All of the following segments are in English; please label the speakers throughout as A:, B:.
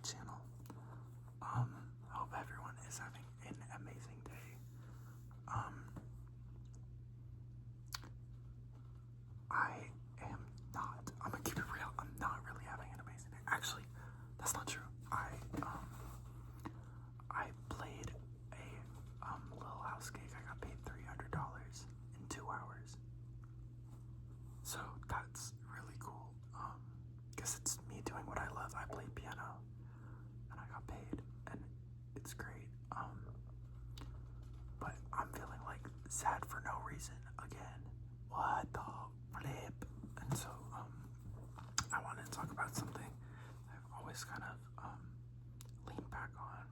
A: channel. I hope everyone is having an amazing day. I'm gonna keep it real, I'm not really having an amazing day. Actually, that's not true. I played a Little House cake. I got paid $300 in 2 hours. So that's really cool. Because it's me doing what I love. I played piano and I got paid, and it's great. But I'm feeling like sad for no reason again. What the flip? And so I wanted to talk about something I've always kind of leaned back on.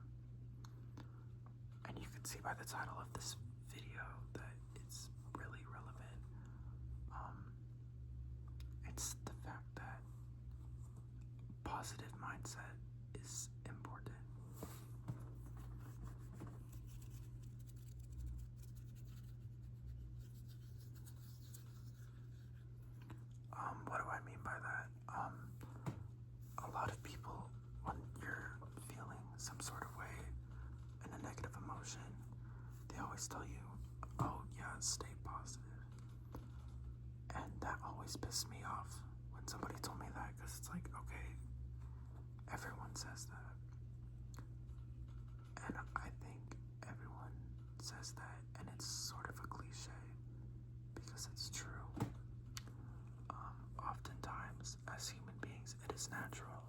A: And you can see by the title of this video that it's really relevant. It's the fact that positive mindset is important. What do I mean by that? A lot of people, when you're feeling some sort of way and a negative emotion, they always tell you, oh yeah, stay positive. And that always pissed me off when somebody told me that, because it's like, okay, everyone says that. And I think everyone says that, and it's sort of a cliche, because it's true. Oftentimes, as human beings, it is natural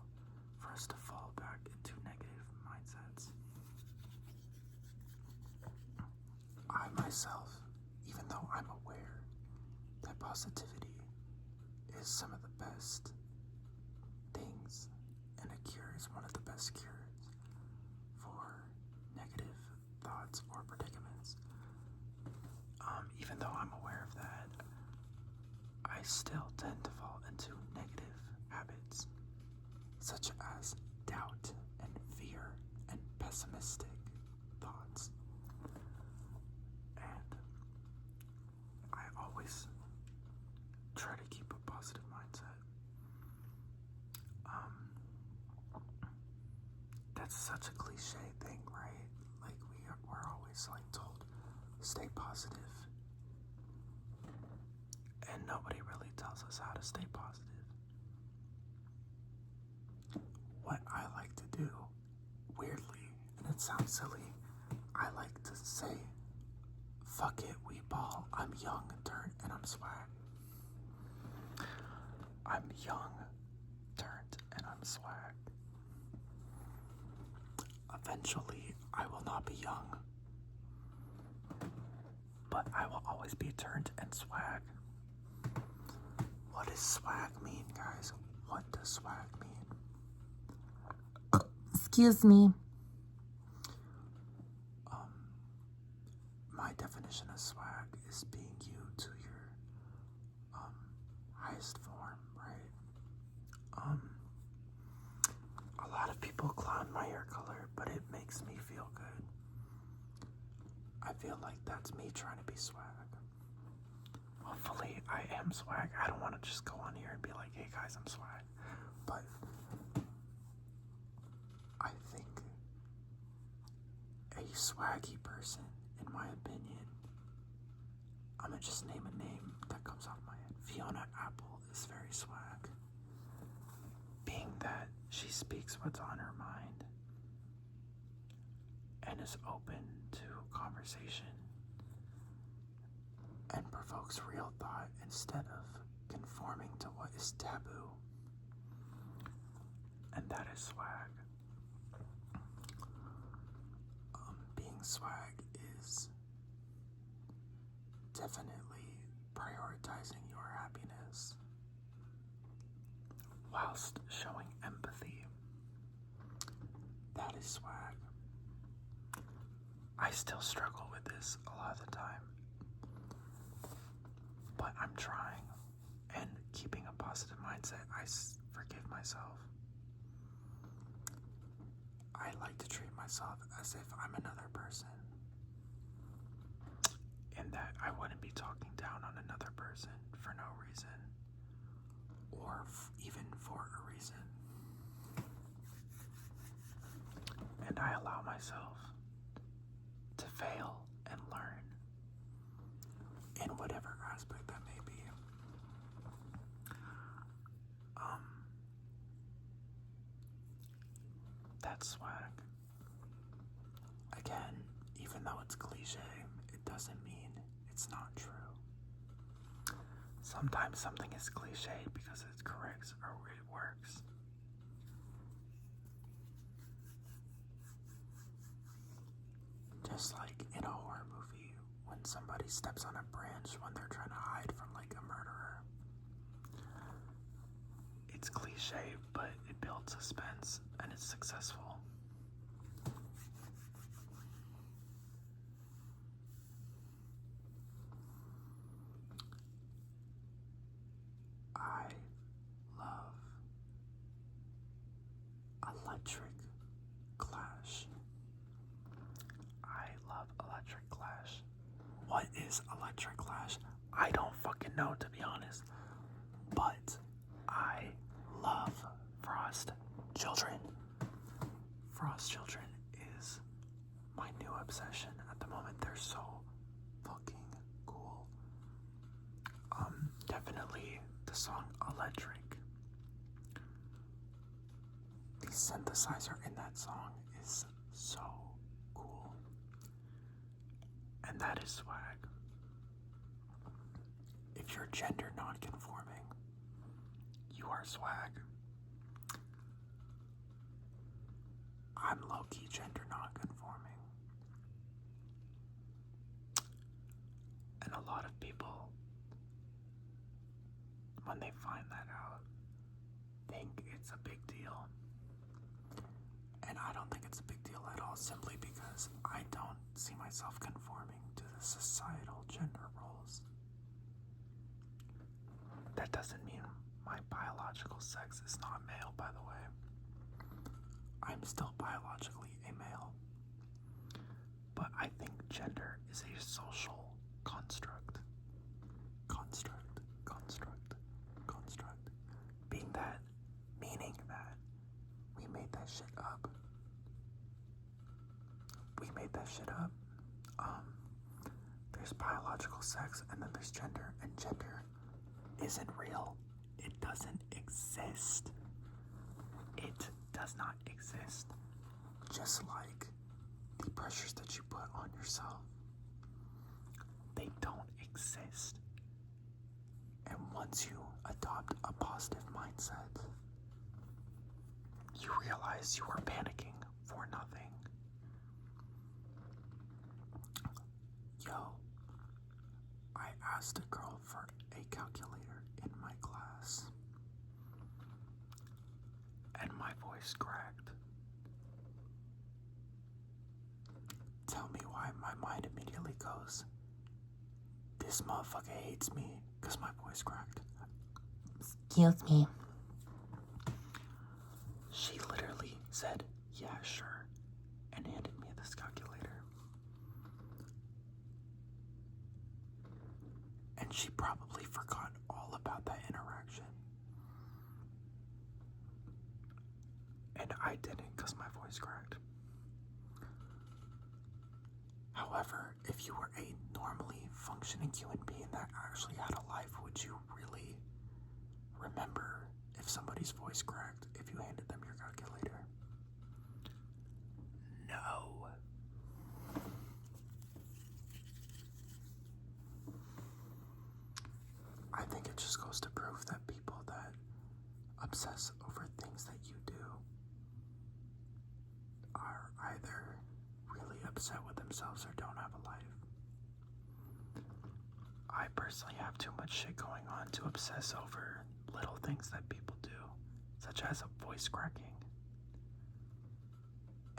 A: for us to fall back into negative mindsets. I myself, even though I'm aware that positivity is some of the best things, and a cure is one of the best cures for negative thoughts or predicaments, even though I'm aware of that, I still tend to fall into negative habits, such as doubt and fear and pessimistic thoughts. And I always try to keep a positive mindset. That's such a cliche thing, right? Like we're always like told, stay positive. And nobody really tells us how to stay positive. What I like to do, weirdly, and it sounds silly, I like to say, fuck it, we ball, I'm young, turned, and I'm swag. I'm young, turned, and I'm swag. Eventually, I will not be young, but I will always be turned and swag. What does swag mean, guys? What does swag mean? Excuse me. My definition of swag is being you to your highest form, right? A lot of people clown my hair color, but it makes me feel good. I feel like that's me trying to be swag. Hopefully I am swag. I don't want to just go on here and be like, hey guys, I'm swag. But I think a swaggy person, in my opinion, I'm gonna just name a name that comes off my head. Fiona Apple is very swag. Being that she speaks what's on her mind and is open to conversation and provokes real thought instead of conforming to what is taboo. And that is swag. Being swag is definitely prioritizing your happiness whilst showing empathy. That is swag. I still struggle with this a lot of the time, but I'm trying, and keeping a positive mindset, I forgive myself. I like to treat myself as if I'm another person, and that I wouldn't be talking down on another person for no reason, or even for a reason. And I allow myself to fail and learn in whatever aspect that may be. That's swag. Again, even though it's cliche, it doesn't mean it's not true. Sometimes something is cliche because it corrects or it works. Just like in a horror movie, when somebody steps on a branch when they're trying to hide from like a murderer. It's cliche, but it builds suspense and it's successful. I love Electric Clash. I love Electric Clash. What is Electric Clash? I don't fucking know, to be honest. But I love Frost Children. Frost Children is my new obsession at the moment. They're so fucking cool. Definitely the song Electric. The synthesizer in that song is so cool. And that is swag. If you're gender non-conforming, you are swag. I'm low-key gender non-conforming. And a lot of people, when they find that out, think it's a big deal. And I don't think it's a big deal at all, simply because I don't see myself conforming to the societal gender roles. That doesn't mean my biological sex is not male, by the way. I'm still biologically a male. But I think gender is a social construct. Construct. Meaning that we made that shit up. There's biological sex and then there's gender, and gender isn't real. It doesn't exist. It does not exist. Just like the pressures that you put on yourself, they don't exist. And once you adopt a positive mindset, you realize you are panicking for nothing. Yo, I asked a girl for a calculator in my class, and my voice cracked. Tell me why my mind immediately goes, this motherfucker hates me because my voice cracked. Excuse me. She literally said, yeah, sure, and handed me this calculator. And she probably forgot all about that interaction. And I didn't because my voice cracked. However, if you were a normally functioning human being that actually had a life, would you really remember if somebody's voice cracked if you handed them your calculator? No. I think it just goes to prove that people that obsess over things that you do are either really upset with themselves or don't have a life. I personally have too much shit going on to obsess over little things that people do, such as a voice cracking.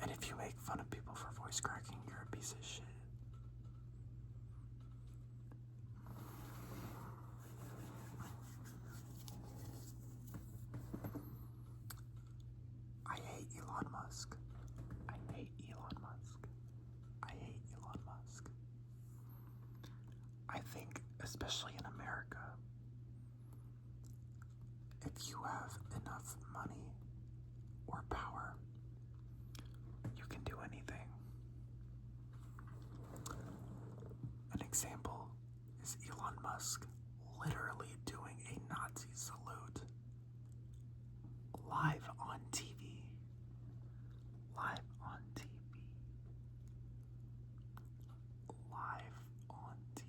A: And if you make fun of people for voice cracking, you're a piece of shit. I hate Elon Musk. I think, especially in America, if you have enough money or power, you can do anything. An example is Elon Musk literally doing a Nazi salute live on TV. Live on TV. Live on TV.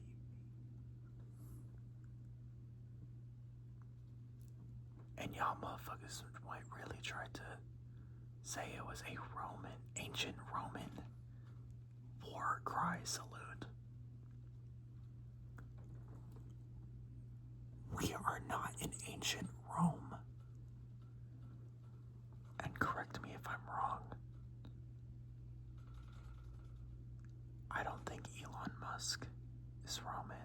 A: And y'all motherfuckers might really try to say it was a ancient Roman war cry salute. We are not in ancient Rome. And correct me if I'm wrong. I don't think Elon Musk is Roman.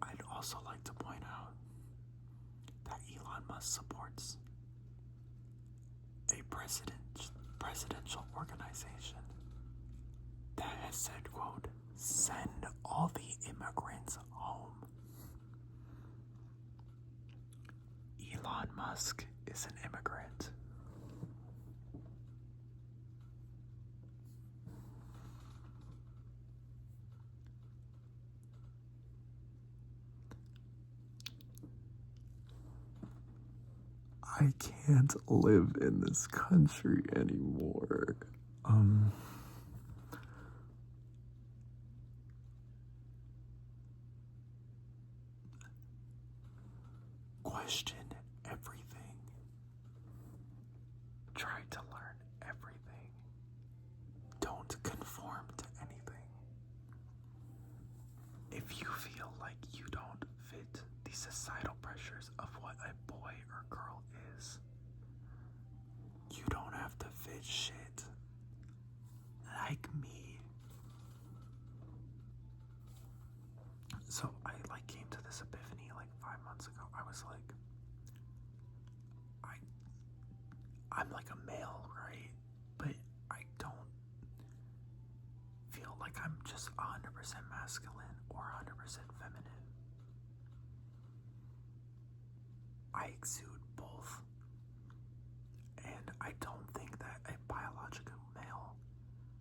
A: I'd also like to point out that Elon Musk supports a presidential organization that has said, quote, "Send all the immigrants home." Elon Musk is an immigrant. I can't live in this country anymore. Question everything. Try to learn everything. Don't conform to anything. If you feel like you don't fit the societal pressures of what a boy or girl is, you don't have to fit shit like me. So I came to this epiphany 5 months ago. I was like, I'm like a male, right? But I don't feel like I'm just 100% masculine or 100% feminine. I exude both. And I don't think that a biological male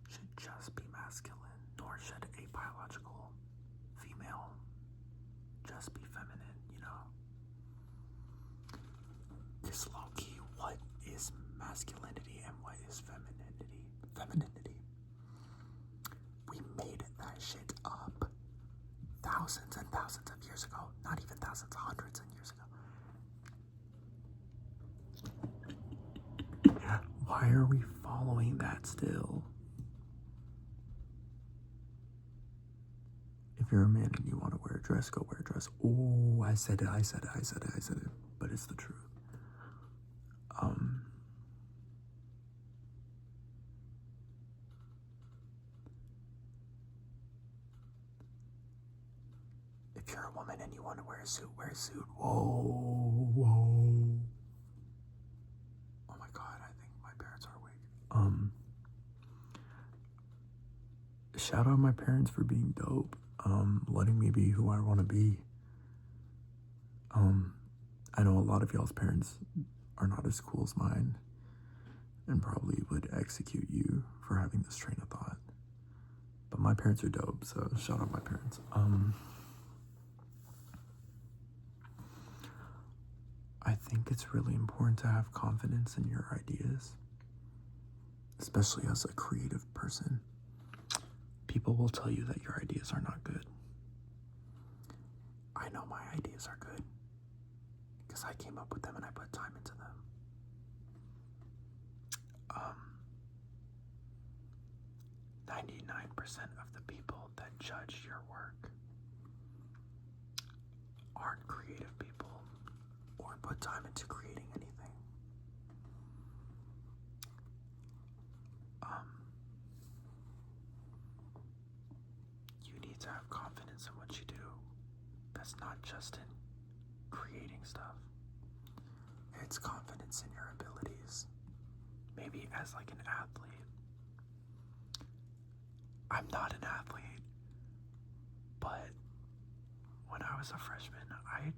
A: should just be masculine, nor should a biological female just be feminine, you know? Because low-key, what is masculinity and what is femininity? We made that shit up thousands and thousands of years ago. Not even thousands, hundreds of years ago. Why are we following that still? If you're a man and you want to wear a dress, go wear a dress. Oh, I said it. But it's the truth. If you're a woman and you want to wear a suit, wear a suit. Whoa. Oh my God, I think my parents are awake. Shout out my parents for being dope. Letting me be who I want to be. I know a lot of y'all's parents are not as cool as mine and probably would execute you for having this train of thought. But my parents are dope, so shout out my parents. I think it's really important to have confidence in your ideas, especially as a creative person. People will tell you that your ideas are not good. I know my ideas are good because I came up with them and I put time into them. 99% of the people that judge your work aren't creative people or put time into creating anything. You need to have confidence in what you do. That's not just in creating stuff. It's confidence in your abilities. Maybe as an athlete. I'm not an athlete, but when I was a freshman, I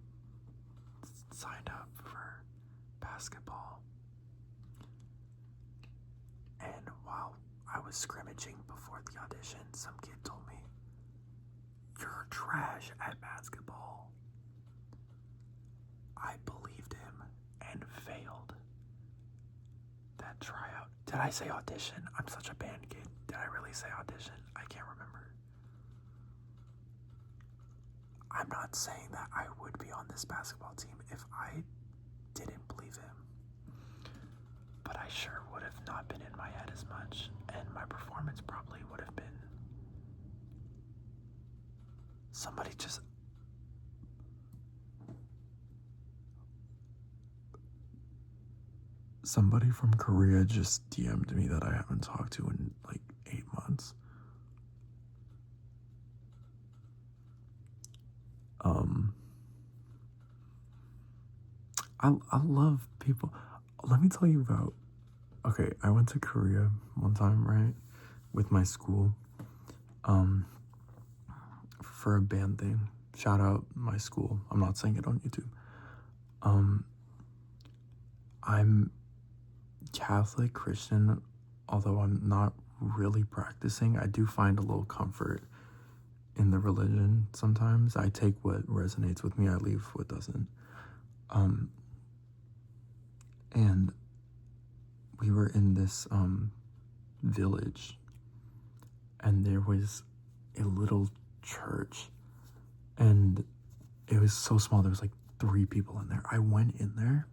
A: signed up for basketball. And while I was scrimmaging before the audition, some kid told me, "You're trash at basketball." I believed him and failed that tryout. Did I say audition? I'm such a band kid. Did I really say audition? I can't remember. I'm not saying that I would be on this basketball team if I didn't believe him. But I sure would have not been in my head as much, and my performance probably would have been Somebody from Korea just DM'd me that I haven't talked to in like 8 months. I love people. Let me tell you about, okay, I went to Korea one time, right, with my school, for a band thing. Shout out my school. I'm not saying it on YouTube. I'm Catholic Christian, although I'm not really practicing. I do find a little comfort in the religion sometimes. I take what resonates with me, I leave what doesn't. And we were in this village, and there was a little church, and it was so small. There was like 3 people in there. I went in there,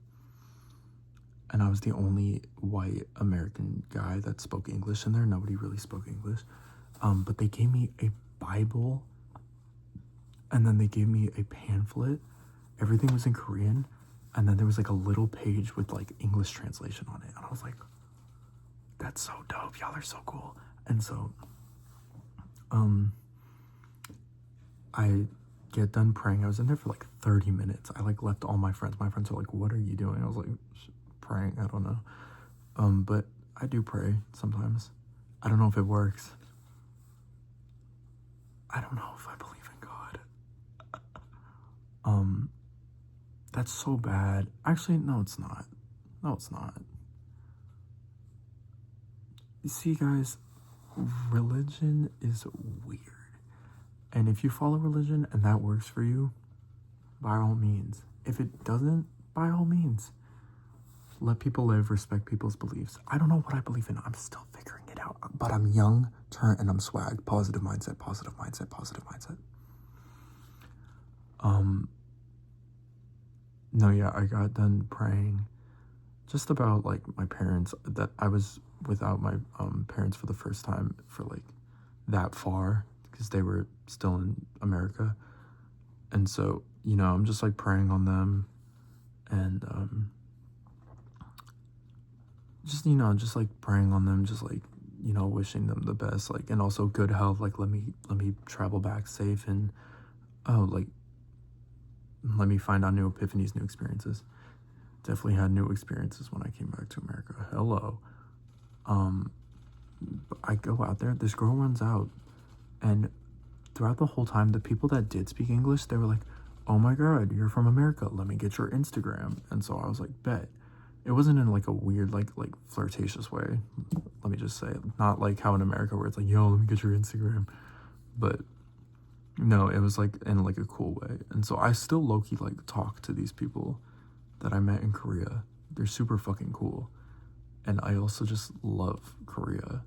A: and I was the only white American guy that spoke English in there. Nobody really spoke English. But they gave me a Bible, and then they gave me a pamphlet. Everything was in Korean, and then there was like a little page with like English translation on it. And I was like, that's so dope. Y'all are so cool. And so, I get done praying. I was in there for like 30 minutes. I like left all my friends. My friends were like, what are you doing? I was like, praying. I don't know. But I do pray sometimes. I don't know if it works. I don't know if I believe in God. That's so bad. Actually, no, it's not. No, it's not. You see, guys, religion is weird. And if you follow religion and that works for you, by all means. If it doesn't, by all means. Let people live, respect people's beliefs. I don't know what I believe in. I'm still figuring it out. But I'm young, turn, and I'm swag. Positive mindset, positive mindset, positive mindset. No, yeah, I got done praying just about like my parents, that I was without my parents for the first time for like that far, because they were still in America. And so, you know, I'm just like praying on them, and just, you know, just like praying on them, just like, you know, wishing them the best, like, and also good health, like let me travel back safe, and like let me find out new epiphanies, new experiences. Definitely had new experiences when I came back to America. Hello. But I go out there, this girl runs out, and throughout the whole time, the people that did speak English, they were like, oh my God, you're from America, let me get your Instagram. And so I was like, bet. It wasn't in like a weird, like flirtatious way. Let me just say, not like how in America where it's like, yo, let me get your Instagram. But no, it was like in like a cool way. And so I still low-key like talk to these people that I met in Korea. They're super fucking cool. And I also just love Korea.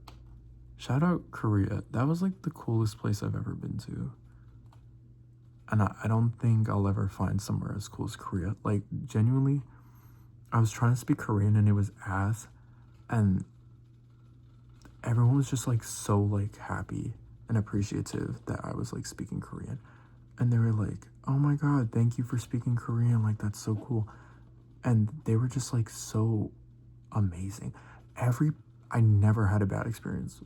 A: Shout out Korea. That was like the coolest place I've ever been to. And I don't think I'll ever find somewhere as cool as Korea. Like, genuinely, I was trying to speak Korean and it was ass. And everyone was just like so like happy and appreciative that I was like speaking Korean. And they were like, oh my God, thank you for speaking Korean. Like, that's so cool. And they were just like so amazing. I never had a bad experience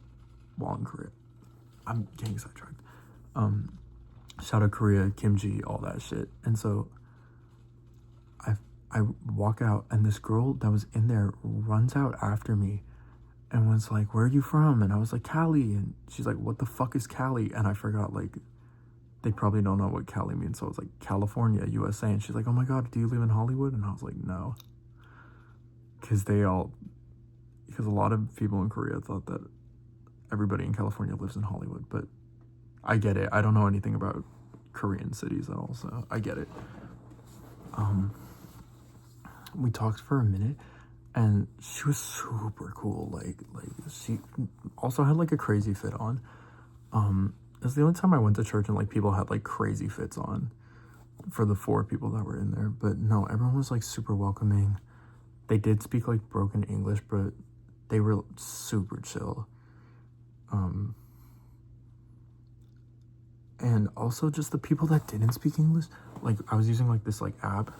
A: while in Korea. I'm getting sidetracked. Shout out Korea, kimchi, all that shit. And so I walk out, and this girl that was in there runs out after me and was like, where are you from? And I was like, Cali. And she's like, what the fuck is Cali? And I forgot, like, they probably don't know what Cali means. So I was like, California, USA. And she's like, oh my God, do you live in Hollywood? And I was like, no.
B: because a lot of people in Korea thought that everybody in California lives in Hollywood, but I get it. I don't know anything about Korean cities at all, so I get it. We talked for a minute, and she was super cool. Like she also had like a crazy fit on. It was the only time I went to church and like people had like crazy fits on for the 4 people that were in there. But no, everyone was like super welcoming. They did speak like broken English, but they were super chill. And also just the people that didn't speak English, like I was using like this like app.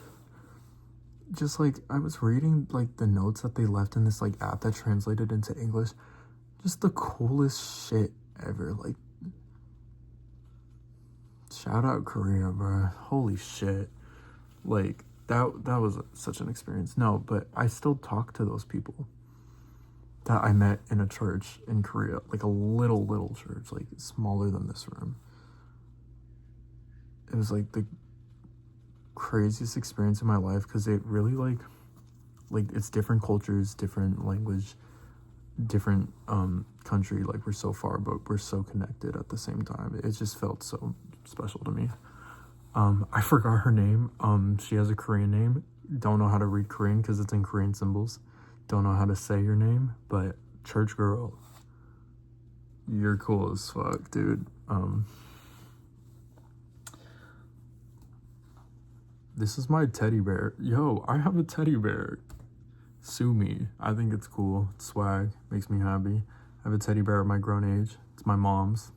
B: Just like I was reading like the notes that they left in this like app that translated into English. Just the coolest shit ever. Like, shout out Korea, bro. Holy shit. Like that was such an experience. No, but I still talk to those people that I met in a church in Korea, like a little church, like smaller than this room. It was like the craziest experience in my life because it really like it's different cultures, different language, different country. Like we're so far, but we're so connected at the same time. It just felt so special to me. I forgot her name. She has a Korean name. Don't know how to read Korean because it's in Korean symbols. Don't know how to say your name, but church girl, you're cool as fuck, dude. This is my teddy bear. Yo, I have a teddy bear. Sue me. I think it's cool. It's swag. Makes me happy. I have a teddy bear at my grown age. It's my mom's.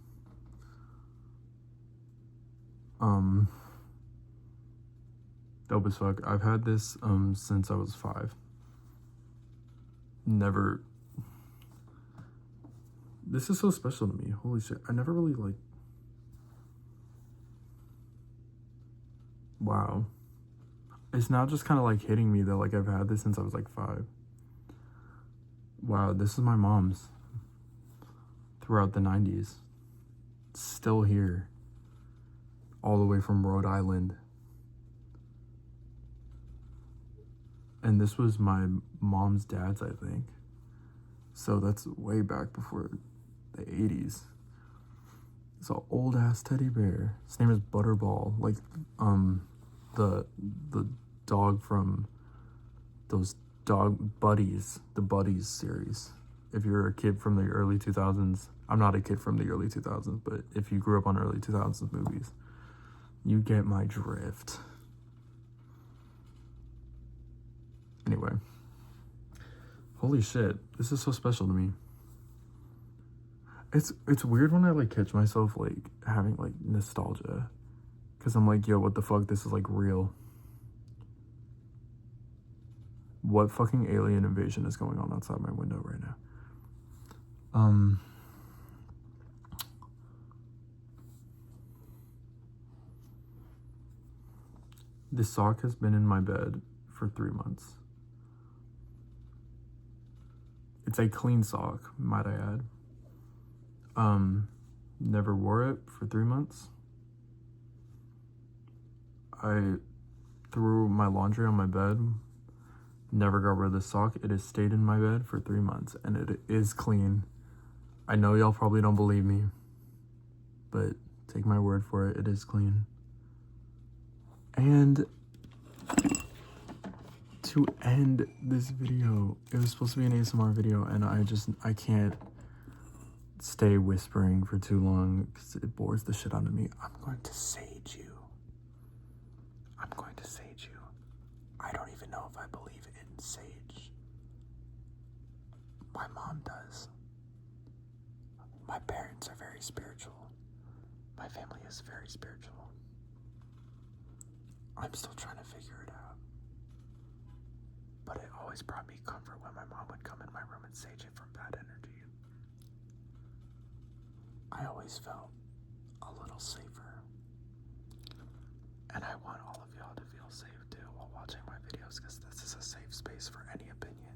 B: Dope as fuck. I've had this since I was 5. Never. This is so special to me. Holy shit. I never really like. Wow. It's now just kind of like hitting me that like I've had this since I was like 5. Wow, this is my mom's throughout the 90s. It's still here. All the way from Rhode Island. And this was my mom's dad's, I think. So that's way back before the 80s. It's an old ass teddy bear. His name is Butterball. Like the dog from those dog buddies, the Buddies series. If you're a kid from the early 2000s, I'm not a kid from the early 2000s, but if you grew up on early 2000s movies, you get my drift. Anyway, holy shit, this is so special to me. It's weird when I like catch myself like having like nostalgia, because I'm like, yo, what the fuck, this is like real. What fucking alien invasion is going on outside my window right now? This sock has been in my bed for 3 months. It's a clean sock, might I add. Never wore it for 3 months. I threw my laundry on my bed. Never got rid of the sock. It has stayed in my bed for 3 months, and it is clean. I know y'all probably don't believe me, but take my word for it, it is clean. And to end this video, it was supposed to be an ASMR video, and I can't stay whispering for too long because it bores the shit out of me. I'm going to sage you. I'm going to sage you. I don't even know if I believe in sage. My mom does. My parents are very spiritual. My family is very spiritual. I'm still trying to figure it out. But it always brought me comfort when my mom would come in my room and sage it from bad energy. I always felt a little safer. And I want all of y'all to feel safe too while watching my videos, because this is a safe space for any opinion.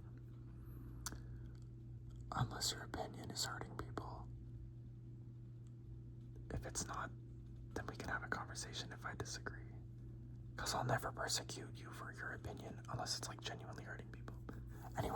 B: Unless your opinion is hurting people. If it's not, then we can have a conversation if I disagree. Because I'll never persecute you for your opinion unless it's like genuinely hurting people. Anyway.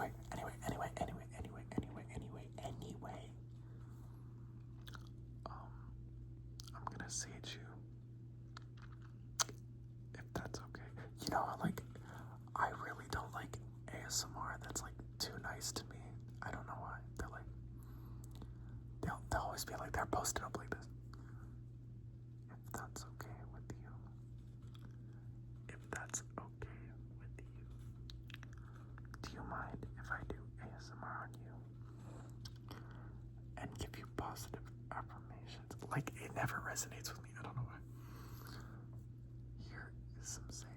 A: start posting up like this. If that's okay with you. If that's okay with you. Do you mind if I do ASMR on you? And give you positive affirmations? Like, it never resonates with me. I don't know why. Here is some sage.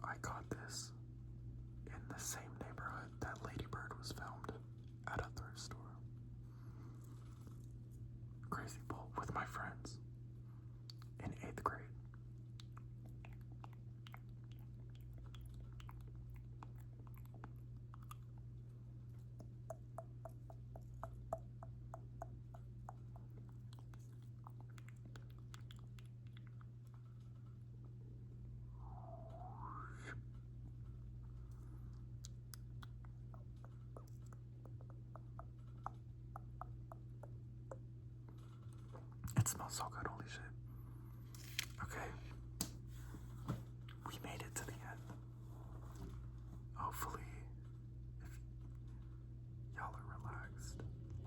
A: I got this in the same neighborhood that Lady Bird was filmed, at a thrift store. Crazy Bowl with my friends in 8th grade. It smells so good, holy shit. Okay. We made it to the end. Hopefully, if y'all are relaxed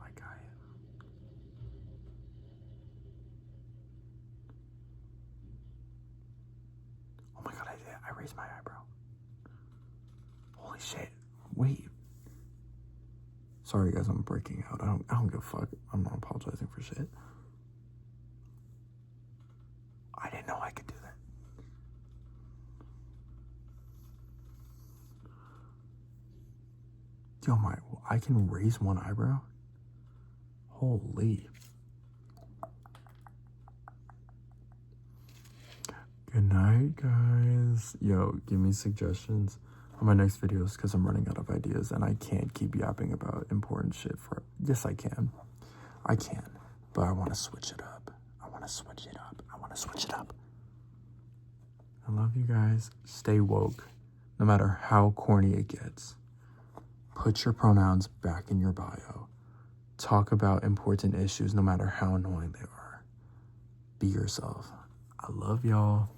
A: like I am. Oh my god, I raised my eyebrow. Holy shit. Wait. Sorry guys, I'm breaking out. I don't give a fuck. I'm not apologizing for shit. I didn't know I could do that. Yo, I can raise one eyebrow? Holy. Good night, guys. Yo, give me suggestions on my next videos because I'm running out of ideas and I can't keep yapping about important shit for... Yes, I can. I can. But I want to switch it up. I want to switch it up. I love you guys. Stay woke, no matter how corny it gets. Put your pronouns back in your bio. Talk about important issues, no matter how annoying they are. Be yourself. I love y'all.